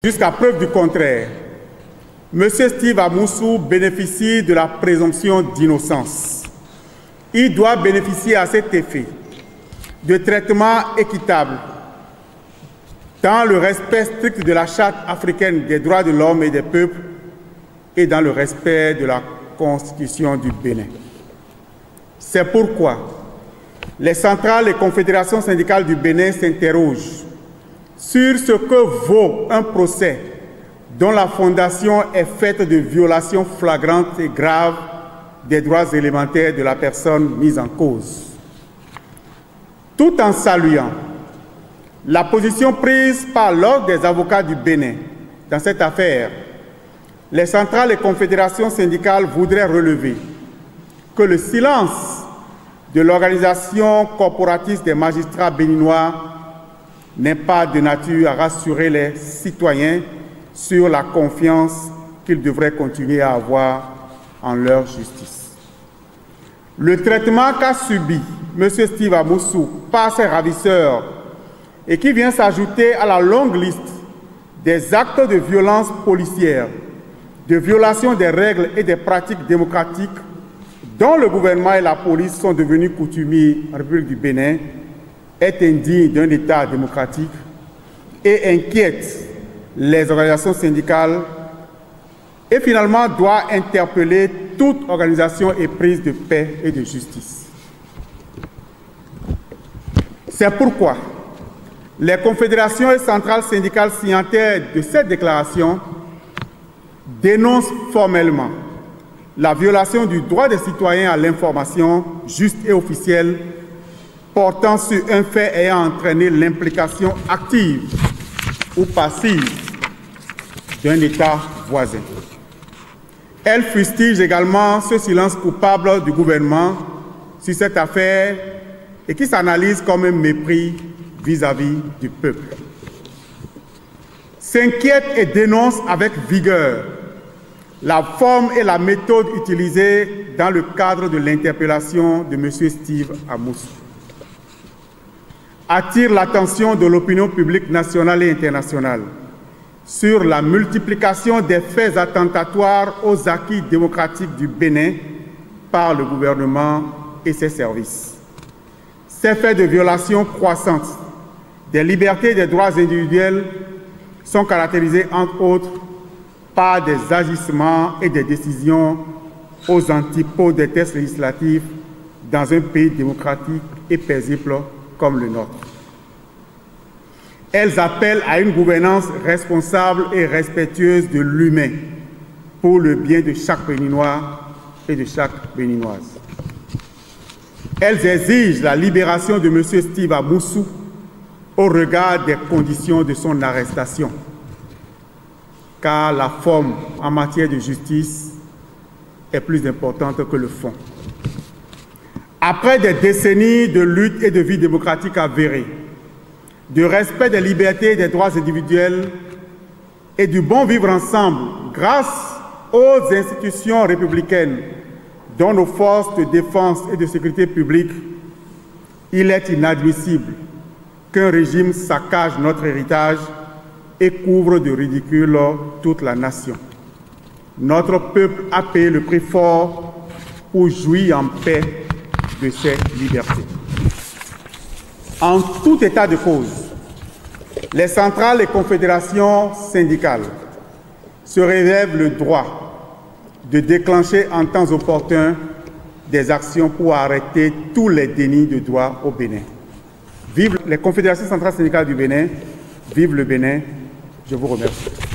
Jusqu'à preuve du contraire, M. Steve Amoussou bénéficie de la présomption d'innocence. Il doit bénéficier à cet effet de traitements équitables dans le respect strict de la Charte africaine des droits de l'homme et des peuples et dans le respect de la Constitution du Bénin. C'est pourquoi les centrales et confédérations syndicales du Bénin s'interrogent sur ce que vaut un procès dont la fondation est faite de violations flagrantes et graves des droits élémentaires de la personne mise en cause. Tout en saluant la position prise par l'Ordre des avocats du Bénin dans cette affaire, les centrales et confédérations syndicales voudraient relever que le silence de l'organisation corporatiste des magistrats béninois n'est pas de nature à rassurer les citoyens sur la confiance qu'ils devraient continuer à avoir en leur justice. Le traitement qu'a subi M. Steve Amoussou par ses ravisseurs et qui vient s'ajouter à la longue liste des actes de violence policière, de violation des règles et des pratiques démocratiques dont le gouvernement et la police sont devenus coutumiers en République du Bénin, est indigne d'un État démocratique et inquiète les organisations syndicales et finalement doit interpeller toute organisation éprise de paix et de justice. C'est pourquoi les confédérations et centrales syndicales signataires de cette déclaration dénoncent formellement la violation du droit des citoyens à l'information juste et officielle portant sur un fait ayant entraîné l'implication active ou passive d'un État voisin. Elle fustige également ce silence coupable du gouvernement sur cette affaire et qui s'analyse comme un mépris vis-à-vis du peuple. S'inquiète et dénonce avec vigueur la forme et la méthode utilisées dans le cadre de l'interpellation de M. Steve Amoussou. Attire l'attention de l'opinion publique nationale et internationale sur la multiplication des faits attentatoires aux acquis démocratiques du Bénin par le gouvernement et ses services. Ces faits de violation croissante des libertés et des droits individuels sont caractérisés entre autres par des agissements et des décisions aux antipodes des tests législatifs dans un pays démocratique et paisible comme le nôtre. Elles appellent à une gouvernance responsable et respectueuse de l'humain pour le bien de chaque Béninois et de chaque Béninoise. Elles exigent la libération de M. Steve Amoussou au regard des conditions de son arrestation, car la forme en matière de justice est plus importante que le fond. Après des décennies de lutte et de vie démocratique avérée, de respect des libertés et des droits individuels et du bon vivre ensemble grâce aux institutions républicaines dont nos forces de défense et de sécurité publique, il est inadmissible qu'un régime saccage notre héritage et couvre de ridicule toute la nation. Notre peuple a payé le prix fort pour jouir en paix de ses libertés. En tout état de cause, les centrales et confédérations syndicales se réservent le droit de déclencher en temps opportun des actions pour arrêter tous les dénis de droit au Bénin. Vive les confédérations centrales syndicales du Bénin, vive le Bénin, je vous remercie.